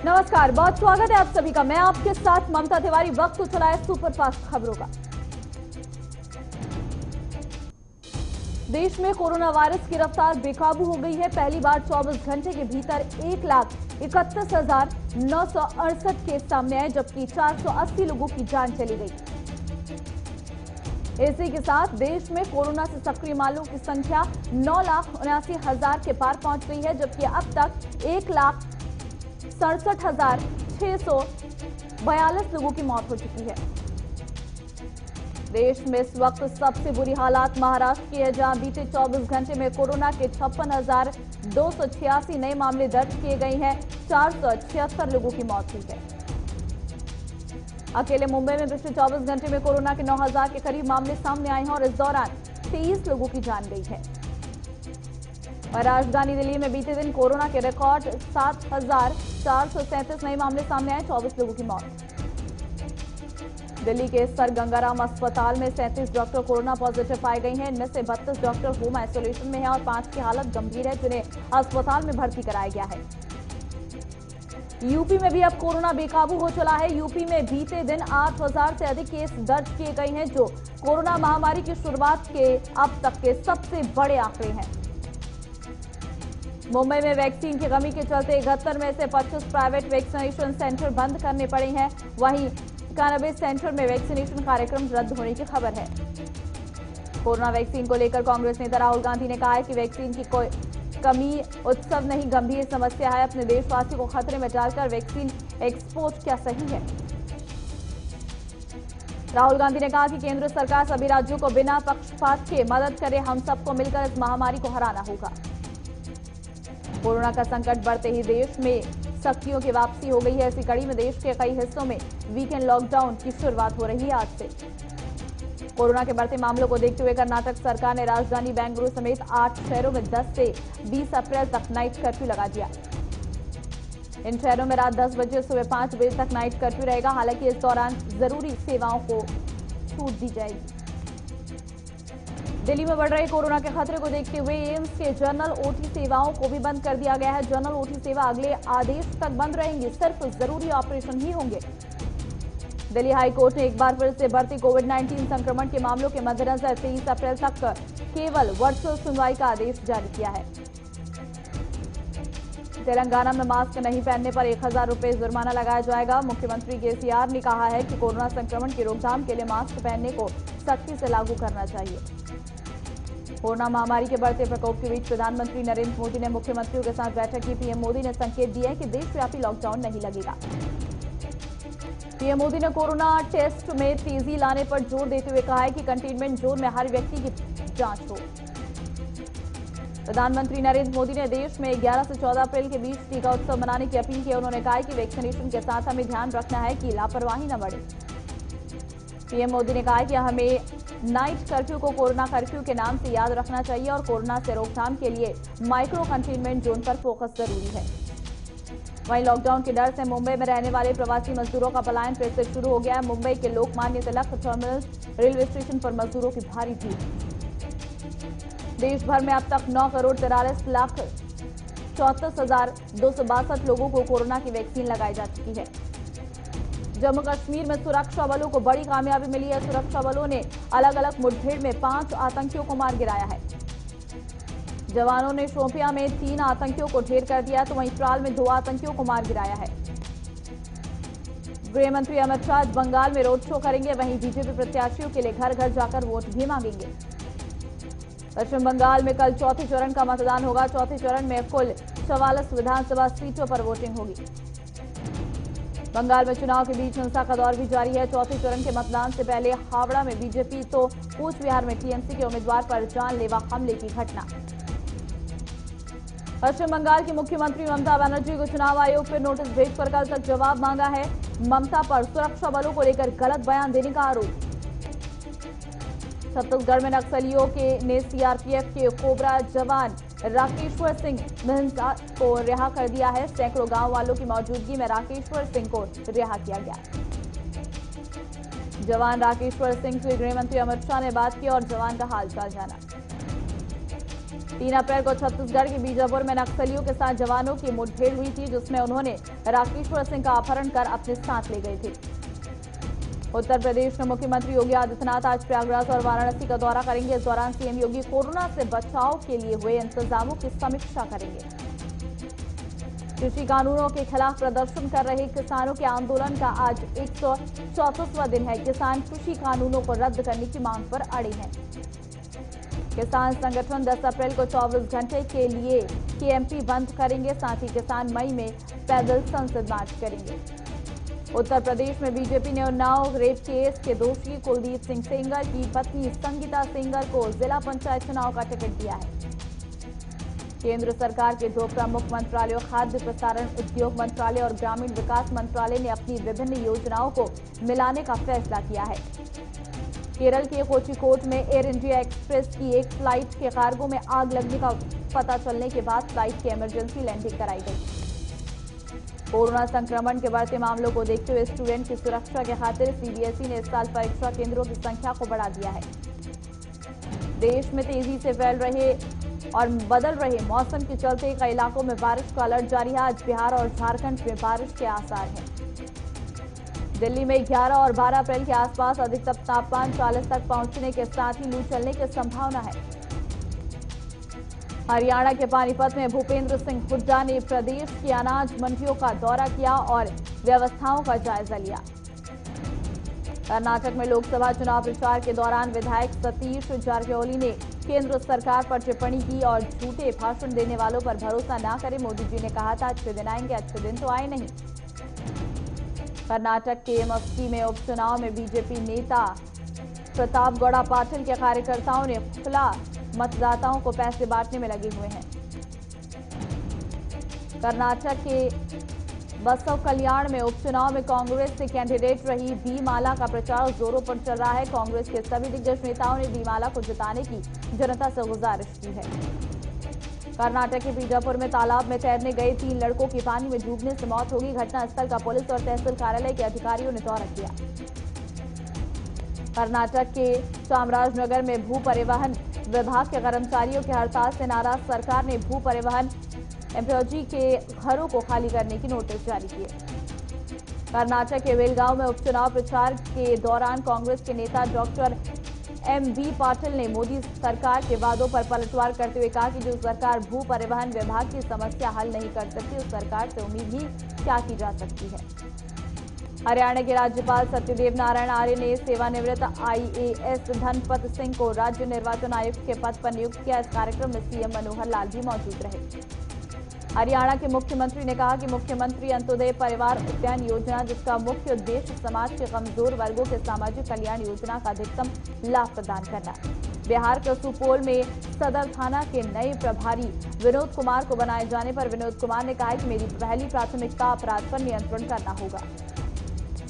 नमस्कार, बहुत स्वागत है आप सभी का। मैं आपके साथ ममता तिवारी। वक्त तो चला है सुपरफास्ट खबरों का। देश में कोरोना वायरस की रफ्तार बेकाबू हो गई है। पहली बार 24 घंटे के भीतर 1,31,968 केस सामने आए, जबकि 480 लोगों की जान चली गई। इसी के साथ देश में कोरोना से सक्रिय मामलों की संख्या 9,79,000 के पार पहुंच गई है, जबकि अब तक 1,67,642 लोगों की मौत हो चुकी है। देश में इस वक्त सबसे बुरी हालात महाराष्ट्र की है, जहां बीते 24 घंटे में कोरोना के 56,286 नए मामले दर्ज किए गए हैं। 476 लोगों की मौत हुई है। अकेले मुंबई में पिछले 24 घंटे में कोरोना के 9,000 के करीब मामले सामने आए हैं और इस दौरान 23 लोगों की जान गई है। और राजधानी दिल्ली में बीते दिन कोरोना के रिकॉर्ड 7,437 नए मामले सामने आए, 24 लोगों की मौत। दिल्ली के सर गंगाराम अस्पताल में 37 डॉक्टर कोरोना पॉजिटिव पाए गए हैं। इनमें से 32 डॉक्टर होम आइसोलेशन में हैं और 5 की हालत गंभीर है, जिन्हें अस्पताल में भर्ती कराया गया है। यूपी में भी अब कोरोना बेकाबू हो चला है। यूपी में बीते दिन 8,000 से अधिक केस दर्ज किए गए हैं, जो कोरोना महामारी की शुरुआत के अब तक के सबसे बड़े आंकड़े हैं। मुंबई में वैक्सीन की कमी के चलते 71 में से 25 प्राइवेट वैक्सीनेशन सेंटर बंद करने पड़े हैं। वहीं 91 सेंटर में वैक्सीनेशन कार्यक्रम रद्द होने की खबर है। कोरोना वैक्सीन को लेकर कांग्रेस नेता राहुल गांधी ने कहा है कि वैक्सीन की कोई कमी उत्सव नहीं, गंभीर समस्या है। अपने देशवासियों को खतरे में डालकर वैक्सीन एक्सपोर्ट क्या सही है? राहुल गांधी ने कहा कि केंद्र सरकार सभी राज्यों को बिना पक्षपात के मदद करे। हम सबको मिलकर इस महामारी को हराना होगा। कोरोना का संकट बढ़ते ही देश में सख्तियों की वापसी हो गई है। ऐसी कड़ी में देश के कई हिस्सों में वीकेंड लॉकडाउन की शुरुआत हो रही है आज से। कोरोना के बढ़ते मामलों को देखते हुए कर्नाटक सरकार ने राजधानी बेंगलुरु समेत 8 शहरों में 10 से 20 अप्रैल तक नाइट कर्फ्यू लगा दिया। इन शहरों में रात 10 बजे सुबह 5 बजे तक नाइट कर्फ्यू रहेगा। हालांकि इस दौरान जरूरी सेवाओं को छूट दी जाएगी। दिल्ली में बढ़ रहे कोरोना के खतरे को देखते हुए एम्स के जनरल ओटी सेवाओं को भी बंद कर दिया गया है। जनरल ओटी सेवा अगले आदेश तक बंद रहेंगी। सिर्फ जरूरी ऑपरेशन ही होंगे। दिल्ली हाईकोर्ट ने एक बार फिर से बढ़ती कोविड-19 संक्रमण के मामलों के मद्देनजर 23 अप्रैल तक केवल वर्चुअल सुनवाई का आदेश जारी किया है। तेलंगाना में मास्क नहीं पहनने पर 1,000 रुपये जुर्माना लगाया जाएगा। मुख्यमंत्री केसीआर ने कहा है कि कोरोना संक्रमण की रोकथाम के लिए मास्क पहनने को सख्ती से लागू करना चाहिए। कोरोना महामारी के बढ़ते प्रकोप के बीच प्रधानमंत्री नरेंद्र मोदी ने मुख्यमंत्रियों के साथ बैठक की। पीएम मोदी ने संकेत दिए हैं कि देशव्यापी लॉकडाउन नहीं लगेगा। पीएम मोदी ने कोरोना टेस्ट में तेजी लाने पर जोर देते हुए कहा है कि कंटेनमेंट जोन में हर व्यक्ति की जांच हो। प्रधानमंत्री नरेंद्र मोदी ने देश में 11 से 14 अप्रैल के बीच टीका उत्सव मनाने की अपील की। उन्होंने कहा कि वैक्सीनेशन के साथ हमें ध्यान रखना है कि लापरवाही न बढ़े। पीएम मोदी ने कहा कि हमें नाइट कर्फ्यू को कोरोना कर्फ्यू के नाम से याद रखना चाहिए और कोरोना से रोकथाम के लिए माइक्रो कंटेनमेंट जोन पर फोकस जरूरी है। वहीं लॉकडाउन के डर से मुंबई में रहने वाले प्रवासी मजदूरों का पलायन फिर से शुरू हो गया है। मुंबई के Lokmanya Tilak terminal railway station पर मजदूरों की भारी भीड़। देश भर में अब तक 9,43,34,262 लोगों को कोरोना की वैक्सीन लगाई जा चुकी है। जम्मू कश्मीर में सुरक्षा बलों को बड़ी कामयाबी मिली है। सुरक्षा बलों ने अलग अलग मुठभेड़ में 5 आतंकियों को मार गिराया है। जवानों ने शोपियां में 3 आतंकियों को ढेर कर दिया, तो वहीं त्राल में 2 आतंकियों को मार गिराया है। गृह मंत्री अमित शाह बंगाल में रोड शो करेंगे। वहीं बीजेपी प्रत्याशियों के लिए घर घर जाकर वोट भी मांगेंगे। पश्चिम बंगाल में कल चौथे चरण का मतदान होगा। चौथे चरण में कुल 44 विधानसभा सीटों पर वोटिंग होगी। बंगाल में चुनाव के बीच हिंसा का दौर भी जारी है। चौथे चरण के मतदान से पहले हावड़ा में बीजेपी तो कूच बिहार में टीएमसी के उम्मीदवार पर जानलेवा हमले की घटना। पश्चिम बंगाल की मुख्यमंत्री ममता बनर्जी को चुनाव आयोग पर नोटिस भेजकर कल तक जवाब मांगा है। ममता पर सुरक्षा बलों को लेकर गलत बयान देने का आरोप। छत्तीसगढ़ में नक्सलियों ने सीआरपीएफ के कोबरा जवान राकेश्वर सिंह महंता को रिहा कर दिया है। सैकड़ों गांव वालों की मौजूदगी में राकेश्वर सिंह को रिहा किया गया। जवान राकेश्वर सिंह से गृह मंत्री अमित शाह ने बात की और जवान का हालचाल जाना। 3 अप्रैल को छत्तीसगढ़ के बीजापुर में नक्सलियों के साथ जवानों की मुठभेड़ हुई थी, जिसमें उन्होंने राकेश्वर सिंह का अपहरण कर अपने साथ ले गए थे। उत्तर प्रदेश के मुख्यमंत्री योगी आदित्यनाथ आज प्रयागराज और वाराणसी का दौरा करेंगे। इस दौरान सीएम योगी कोरोना से बचाव के लिए हुए इंतजामों की समीक्षा करेंगे। कृषि कानूनों के खिलाफ प्रदर्शन कर रहे किसानों के आंदोलन का आज 134वां दिन है। किसान कृषि कानूनों को रद्द करने की मांग पर अड़े हैं। किसान संगठन 10 अप्रैल को 24 घंटे के लिए केएमपी बंद करेंगे। साथ ही किसान मई में पैदल संसद मार्च करेंगे। उत्तर प्रदेश में बीजेपी ने उन्नाव रेप केस के दोषी कुलदीप सिंह सेंगर की पत्नी संगीता सेंगर को जिला पंचायत चुनाव का टिकट दिया है। केंद्र सरकार के 2 प्रमुख मंत्रालयों खाद्य प्रसारण उद्योग मंत्रालय और ग्रामीण विकास मंत्रालय ने अपनी विभिन्न योजनाओं को मिलाने का फैसला किया है। केरल के कोझिकोड में एयर इंडिया एक्सप्रेस की एक फ्लाइट के कार्गो में आग लगने का पता चलने के बाद फ्लाइट की इमरजेंसी लैंडिंग कराई गई। कोरोना संक्रमण के बढ़ते मामलों को देखते हुए स्टूडेंट की सुरक्षा के खातिर सीबीएसई ने इस साल परीक्षा केंद्रों की संख्या को बढ़ा दिया है। देश में तेजी से फैल रहे और बदल रहे मौसम के चलते कई इलाकों में बारिश का अलर्ट जारी है। आज बिहार और झारखंड में बारिश के आसार हैं। दिल्ली में 11 और 12 अप्रैल के आसपास अधिकतम तापमान 40 तक पहुंचने के साथ ही लू चलने की संभावना है। हरियाणा के पानीपत में भूपेंद्र सिंह हुड्डा ने प्रदेश की अनाज मंडियों का दौरा किया और व्यवस्थाओं का जायजा लिया। कर्नाटक में लोकसभा चुनाव प्रचार के दौरान विधायक सतीश जारकिहोली ने केंद्र सरकार पर टिप्पणी की और झूठे भाषण देने वालों पर भरोसा न करें। मोदी जी ने कहा था अच्छे दिन आएंगे, अच्छे दिन तो आए नहीं। कर्नाटक के मस्की में उपचुनाव में बीजेपी नेता प्रताप गौड़ा पाटिल के कार्यकर्ताओं ने खुला मतदाताओं को पैसे बांटने में लगे हुए हैं। कर्नाटक के बसव कल्याण में उपचुनाव में कांग्रेस से कैंडिडेट रही बी माला का प्रचार जोरों पर चल रहा है। कांग्रेस के सभी दिग्गज नेताओं ने बी माला को जिताने की जनता से गुजारिश की है। कर्नाटक के बीजापुर में तालाब में तैरने गए 3 लड़कों की पानी में डूबने से मौत होगी। घटनास्थल का पुलिस और तहसील कार्यालय के अधिकारियों ने दौरा किया। कर्नाटक के चामराजनगर में भू परिवहन विभाग के कर्मचारियों की हड़ताल से नाराज सरकार ने भू परिवहन एम्प्लॉयी के घरों को खाली करने की नोटिस जारी किए। कर्नाटक के बेलगांव में उपचुनाव प्रचार के दौरान कांग्रेस के नेता डॉक्टर एम.बी. पाटिल ने मोदी सरकार के वादों पर पलटवार करते हुए कहा कि जो सरकार भू परिवहन विभाग की समस्या हल नहीं कर सकती, उस सरकार से उम्मीद ही क्या की जा सकती है। हरियाणा के राज्यपाल सत्यदेव नारायण आर्य ने सेवानिवृत्त आईएएस धनपत सिंह को राज्य निर्वाचन आयुक्त के पद पर नियुक्त किया। इस कार्यक्रम में सीएम मनोहर लाल भी मौजूद रहे। हरियाणा के मुख्यमंत्री ने कहा कि मुख्यमंत्री अंत्योदय परिवार उद्यान योजना, जिसका मुख्य उद्देश्य समाज के कमजोर वर्गों के सामाजिक कल्याण योजना का अधिकतम लाभ प्रदान करना। बिहार के सुपौल में सदर थाना के नए प्रभारी विनोद कुमार को बनाए जाने पर विनोद कुमार ने कहा कि मेरी पहली प्राथमिकता अपराध पर नियंत्रण करना होगा।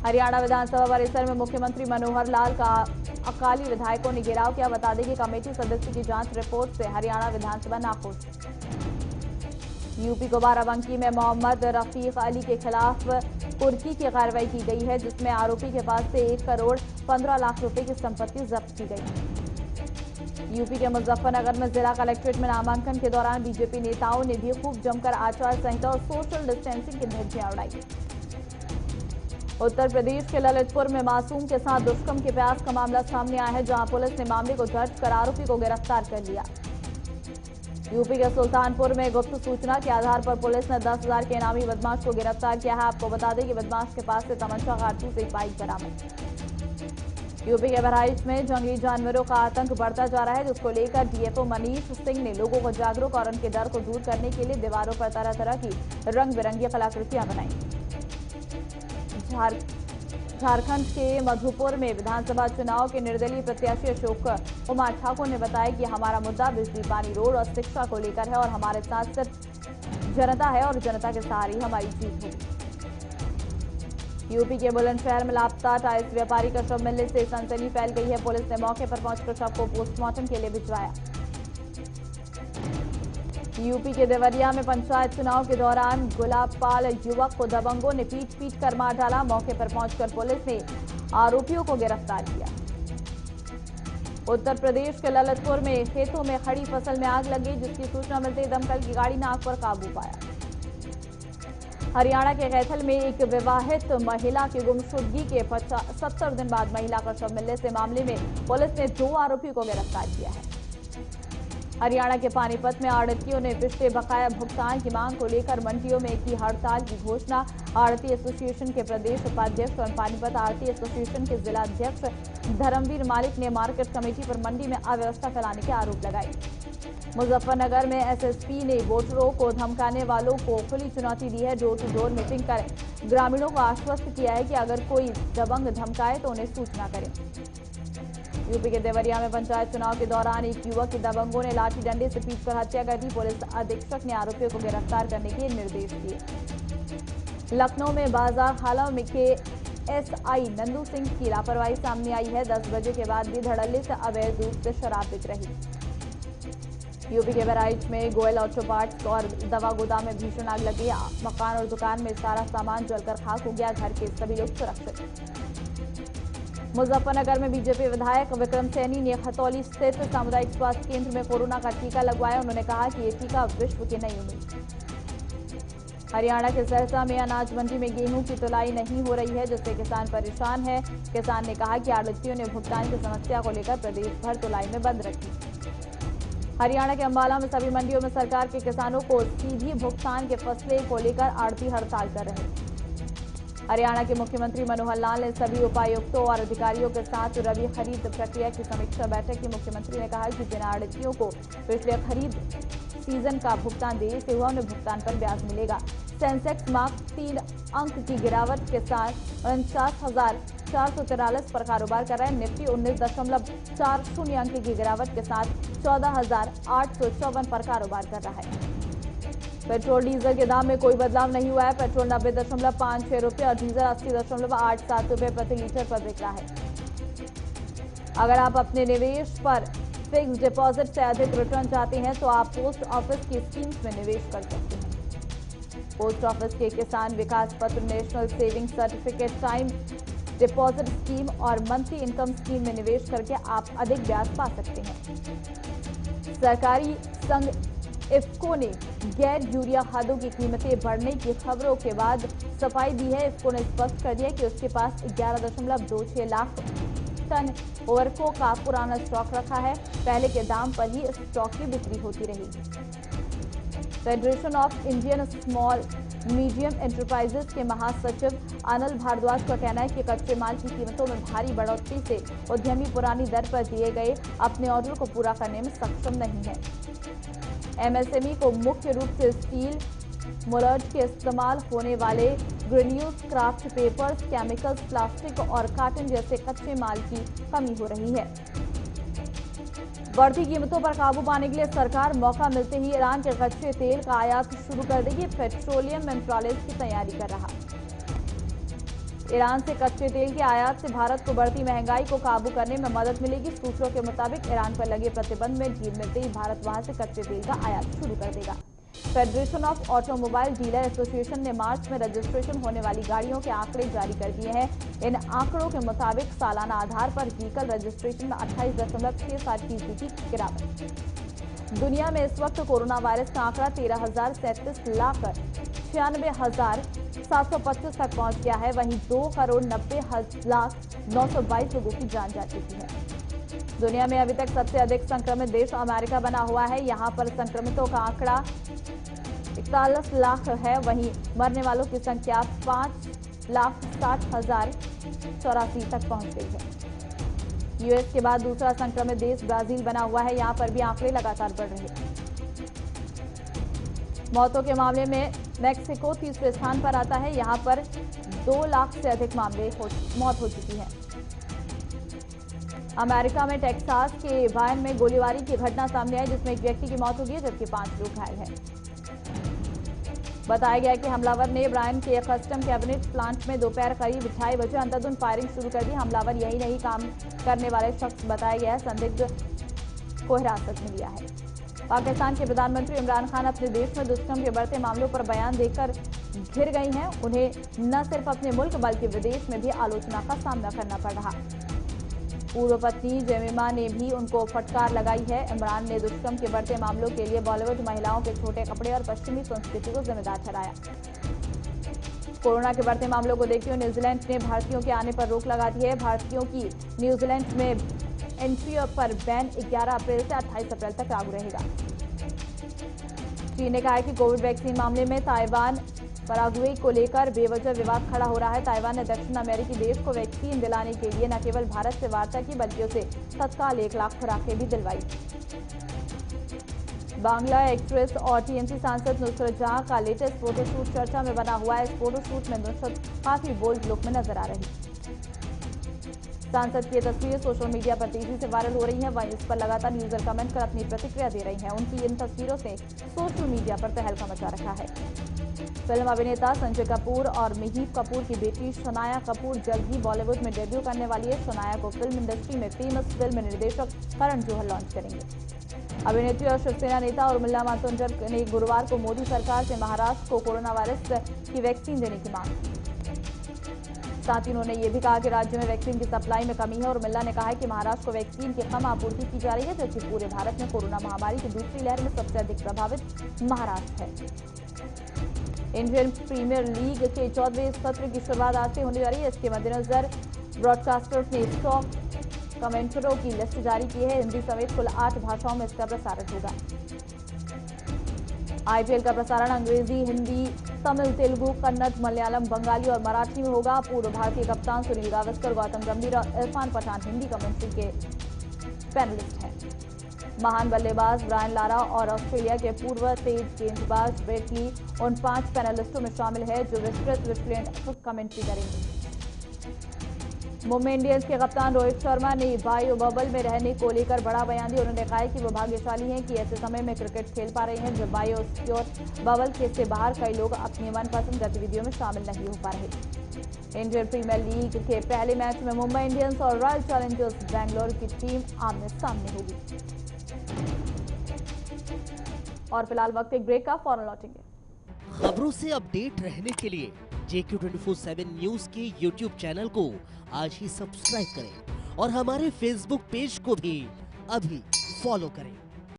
हरियाणा विधानसभा परिसर में मुख्यमंत्री मनोहर लाल का अकाली विधायकों ने घेराव किया। बता दें कि कमेटी सदस्य की जांच रिपोर्ट से हरियाणा विधानसभा नाखुश। यूपी को बाराबंकी में मोहम्मद रफीक अली के खिलाफ कुर्की की कार्रवाई की गई है, जिसमें आरोपी के पास से 1 करोड़ 15 लाख रुपए की संपत्ति जब्त की गई। यूपी के मुजफ्फरनगर में जिला कलेक्ट्रेट में नामांकन के दौरान बीजेपी नेताओं ने भी खूब जमकर आचार संहिता और सोशल डिस्टेंसिंग की धज्जियां उड़ाई। उत्तर प्रदेश के ललितपुर में मासूम के साथ दुष्कर्म के प्रयास का मामला सामने आया है, जहां पुलिस ने मामले को दर्ज कर आरोपी को गिरफ्तार कर लिया। यूपी के सुल्तानपुर में गुप्त सूचना के आधार पर पुलिस ने 10,000 के इनामी बदमाश को गिरफ्तार किया है। आपको बता दें कि बदमाश के पास से तमंचा, कारतूस, एक बाइक बरामद। यूपी के बहराइच में जंगली जानवरों का आतंक बढ़ता जा रहा है, जिसको लेकर डीएफओ मनीष सिंह ने लोगों को जागरूक और उनके डर को दूर करने के लिए दीवारों पर तरह तरह की रंग बिरंगी कलाकृतियां बनाई। झारखंड के मधुपुर में विधानसभा चुनाव के निर्दलीय प्रत्याशी अशोक कुमार ठाकुर ने बताया कि हमारा मुद्दा बिजली, पानी, रोड और शिक्षा को लेकर है और हमारे साथ सिर्फ जनता है और जनता के सहारे हमारी जीत होगी। यूपी के बुलंदशहर में लापता टाइल्स व्यापारी का शव मिलने से सनसनी फैल गई है। पुलिस ने मौके पर पहुंचकर शव को पोस्टमार्टम के लिए भिजवाया। यूपी के देवरिया में पंचायत चुनाव के दौरान गुलाबपाल युवक को दबंगों ने पीट कर मार डाला। मौके पर पहुंचकर पुलिस ने आरोपियों को गिरफ्तार किया। उत्तर प्रदेश के ललितपुर में खेतों में खड़ी फसल में आग लगी, जिसकी सूचना मिलते ही दमकल की गाड़ी ने आग पर काबू पाया। हरियाणा के कैथल में एक विवाहित महिला की गुमशुदगी के 70 दिन बाद महिला का शव मिलने से मामले में पुलिस ने 2 आरोपियों को गिरफ्तार किया है। हरियाणा के पानीपत में आढ़तियों ने पिछले बकाया भुगतान की मांग को लेकर मंडियों में की हड़ताल की घोषणा। आढ़ती एसोसिएशन के प्रदेश उपाध्यक्ष और पानीपत आढ़ती एसोसिएशन के जिला अध्यक्ष धर्मवीर मालिक ने मार्केट कमेटी पर मंडी में अव्यवस्था फैलाने के आरोप लगाए। मुजफ्फरनगर में एसएसपी ने वोटरों को धमकाने वालों को खुली चुनौती दी है। डोर टू डोर मीटिंग कर ग्रामीणों को आश्वस्त किया है कि अगर कोई दबंग धमकाए तो उन्हें सूचना करें। यूपी के देवरिया में पंचायत चुनाव के दौरान एक युवक की दबंगों ने लाठी डंडे से पीटकर हत्या कर दी। पुलिस अधीक्षक ने आरोपियों को गिरफ्तार करने के निर्देश दिए। लखनऊ में बाजार खाला के एसआई नंदू सिंह की लापरवाही सामने आई है। 10 बजे के बाद भी धड़ल्ले से अवैध रूप से शराब बिक रही। यूपी के बहराइच में गोयल ऑटो पार्ट्स और दवा गोदाम में भीषण आग लगी। मकान और दुकान में सारा सामान जलकर खाक हो गया। घर के सभी लोग सुरक्षित। मुजफ्फरनगर में बीजेपी विधायक विक्रम सैनी ने खतौली स्थित सामुदायिक स्वास्थ्य केंद्र में कोरोना का टीका लगवाया। उन्होंने कहा कि ये टीका विश्व की नई उम्मीद। हरियाणा के सहरसा में अनाज मंडी में गेहूं की तुलाई नहीं हो रही है, जिससे किसान परेशान है। किसान ने कहा कि आढ़तियों ने भुगतान की समस्या को लेकर प्रदेश भर तुलाई में बंद रखी। हरियाणा के अंबाला में सभी मंडियों में सरकार के किसानों को सीधी भुगतान के फैसले को लेकर आढ़ती हड़ताल कर रहे हैं। हरियाणा के मुख्यमंत्री मनोहर लाल ने सभी उपायुक्तों और अधिकारियों के साथ रबी खरीद प्रक्रिया की समीक्षा बैठक की। मुख्यमंत्री ने कहा कि जिन आढ़तियों को पिछले खरीद सीजन का भुगतान देरी से हुआ, उन्हें भुगतान पर ब्याज मिलेगा। सेंसेक्स मार्क 3 अंक की गिरावट के साथ 49,443 पर कारोबार कर रहा है। निफ्टी 19.40 अंक की गिरावट के साथ 14,854 पर कारोबार कर रहा है। पेट्रोल डीजल के दाम में कोई बदलाव नहीं हुआ है। पेट्रोल 90.56 रुपये और डीजल 80.87 रुपये प्रति लीटर पर बिक रहा है। अगर आप अपने निवेश पर फिक्स डिपॉजिट से अधिक रिटर्न चाहते हैं तो आप पोस्ट ऑफिस की स्कीम्स में निवेश कर सकते हैं। पोस्ट ऑफिस के किसान विकास पत्र, national saving certificate, time deposit scheme और मंथली इनकम स्कीम में निवेश करके आप अधिक ब्याज पा सकते हैं। सहकारी संघ इफ्को ने गैर यूरिया खादों की कीमतें बढ़ने की खबरों के बाद सफाई दी है। इफ्को ने स्पष्ट कर दिया कि उसके पास 11.26 लाख टन ओवरको का पुराना स्टॉक रखा है। पहले के दाम पर ही स्टॉक की बिक्री होती रही। Federation of Indian small medium enterprises के महासचिव अनिल भारद्वाज का कहना है कि कच्चे माल की कीमतों में भारी बढ़ोतरी से उद्यमी पुरानी दर पर दिए गए अपने ऑर्डर को पूरा करने में सक्षम नहीं है। एमएसएमई को मुख्य रूप से स्टील, मोलर्ड के इस्तेमाल होने वाले granules, craft papers, chemicals, plastic और कॉटन जैसे कच्चे माल की कमी हो रही है। बढ़ती कीमतों पर काबू पाने के लिए सरकार मौका मिलते ही ईरान के कच्चे तेल का आयात शुरू कर देगी। पेट्रोलियम मंत्रालय इसकी तैयारी कर रहा। ईरान से कच्चे तेल के आयात से भारत को बढ़ती महंगाई को काबू करने में मदद मिलेगी। सूत्रों के मुताबिक ईरान पर लगे प्रतिबंध में ढील मिलते ही भारत वहां से कच्चे तेल का आयात शुरू कर देगा। Federation of automobile dealer association ने मार्च में रजिस्ट्रेशन होने वाली गाड़ियों के आंकड़े जारी कर दिए हैं। इन आंकड़ों के मुताबिक सालाना आधार पर व्हीकल रजिस्ट्रेशन में 28.67% की गिरावट। दुनिया में इस वक्त कोरोना वायरस का आंकड़ा 13,37,96,725 तक पहुंच गया है। वहीं 2,90,922 लोगों की जान जा चुकी है। दुनिया में अभी तक सबसे अधिक संक्रमित देश अमेरिका बना हुआ है। यहां पर संक्रमितों का आंकड़ा 41 लाख है। वहीं मरने वालों की संख्या 5,60,084 तक पहुंच गई है। यूएस के बाद दूसरा संक्रमित देश ब्राजील बना हुआ है। यहां पर भी आंकड़े लगातार बढ़ रहे हैं। मौतों के मामले में मेक्सिको तीसरे स्थान पर आता है। यहां पर 2 लाख से अधिक मौत हो चुकी है। अमेरिका में टेक्सास के वायन में गोलीबारी की घटना सामने आई, जिसमें एक व्यक्ति की मौत हो गई जबकि 5 लोग घायल हैं। बताया गया कि हमलावर ने ब्रायन के कस्टम कैबिनेट प्लांट में दोपहर करीब 2:30 बजे अंधाधुंध फायरिंग शुरू कर दी। हमलावर यही नहीं काम करने वाले शख्स बताया गया है। संदिग्ध को हिरासत में लिया है। पाकिस्तान के प्रधानमंत्री इमरान खान अपने देश में दुष्कर्म के बढ़ते मामलों पर बयान देकर घिर गई हैं। उन्हें न सिर्फ अपने मुल्क बल्कि विदेश में भी आलोचना का सामना करना पड़ रहा। पूर्व पत्नी जेमिमा ने भी उनको फटकार लगाई है। इमरान ने दुष्कर्म के बढ़ते मामलों के लिए बॉलीवुड महिलाओं के छोटे कपड़े और पश्चिमी संस्कृति को जिम्मेदार ठहराया। कोरोना के बढ़ते मामलों को देखते हुए न्यूजीलैंड ने भारतीयों के आने पर रोक लगा दी है। भारतीयों की न्यूजीलैंड में एंट्री पर बैन 11 अप्रैल से 28 अप्रैल तक लागू रहेगा। चीन ने कहा है कि कोविड वैक्सीन मामले में ताइवान पराग्वे को लेकर बेवजह विवाद खड़ा हो रहा है। ताइवान ने दक्षिण अमेरिकी देश को वैक्सीन दिलाने के लिए न केवल भारत से वार्ता की बल्कि उसे तत्काल 1 लाख खुराकें भी दिलवाई। बांग्ला एक्ट्रेस और टीएमसी सांसद नुसरत जहां का लेटेस्ट फोटोशूट चर्चा में बना हुआ है। इस फोटोशूट में नुसरत काफी बोल्ड लुक में नजर आ रही। सांसद की ये तस्वीरें सोशल मीडिया पर तेजी से वायरल हो रही हैं। वहीं इस पर लगातार यूजर कमेंट कर अपनी प्रतिक्रिया दे रही हैं। उनकी इन तस्वीरों से सोशल मीडिया पर तहलका मचा रखा है। फिल्म अभिनेता संजय कपूर और मिहिर कपूर की बेटी शनाया कपूर जल्द ही बॉलीवुड में डेब्यू करने वाली है। शनाया को फिल्म इंडस्ट्री में फेमस फिल्म निर्देशक करण जौहर लॉन्च करेंगे। अभिनेत्री और शिवसेना नेता उर्मिला मातोंडकर ने गुरुवार को मोदी सरकार से महाराष्ट्र को कोरोना वायरस की वैक्सीन देने की मांग की। साथ ही उन्होंने ये भी कहा कि राज्य में वैक्सीन की सप्लाई में कमी है। उर्मिला ने कहा है कि महाराष्ट्र को वैक्सीन की कम आपूर्ति की जा रही है, जबकि पूरे भारत में कोरोना महामारी की दूसरी लहर में सबसे अधिक प्रभावित महाराष्ट्र है। इंडियन प्रीमियर लीग के 14वें सत्र की शुरुआत आज से होने जा रही है। इसके मद्देनजर ब्रॉडकास्टर्स ने 100 कमेंटरों की लिस्ट जारी की है। हिंदी समेत कुल 8 भाषाओं में इसका प्रसारण होगा। आईपीएल का प्रसारण अंग्रेजी, हिंदी, तमिल, तेलुगु, कन्नड़, मलयालम, बंगाली और मराठी में होगा। पूर्व भारतीय कप्तान सुनील गावस्कर, गौतम गंभीर और इरफान पठान हिंदी कमेंट्री के पैनलिस्ट हैं। महान बल्लेबाज ब्रायन लारा और ऑस्ट्रेलिया के पूर्व तेज गेंदबाज ब्रेट ली उन 5 पैनलिस्टों में शामिल है जो विस्तृत विश्लेषण कमेंट्री करेंगे। मुंबई इंडियंस के कप्तान रोहित शर्मा ने बायो बबल में रहने को लेकर बड़ा बयान दिया। उन्होंने कहा है कि वो भाग्यशाली हैं कि ऐसे समय में क्रिकेट खेल पा रहे हैं जब बायो सिक्योर बबल से बाहर कई लोग अपनी मनपसंद गतिविधियों में शामिल नहीं हो पा रहे। इंडियन प्रीमियर लीग के पहले मैच में मुंबई इंडियंस और रॉयल चैलेंजर्स बेंगलुरु की टीम आमने सामने होगी। और फिलहाल वक्त एक ब्रेक का, फौरन लौटेंगे। खबरों से अपडेट रहने के लिए JQ24/7 न्यूज के YouTube चैनल को आज ही सब्सक्राइब करें और हमारे Facebook पेज को भी अभी फॉलो करें।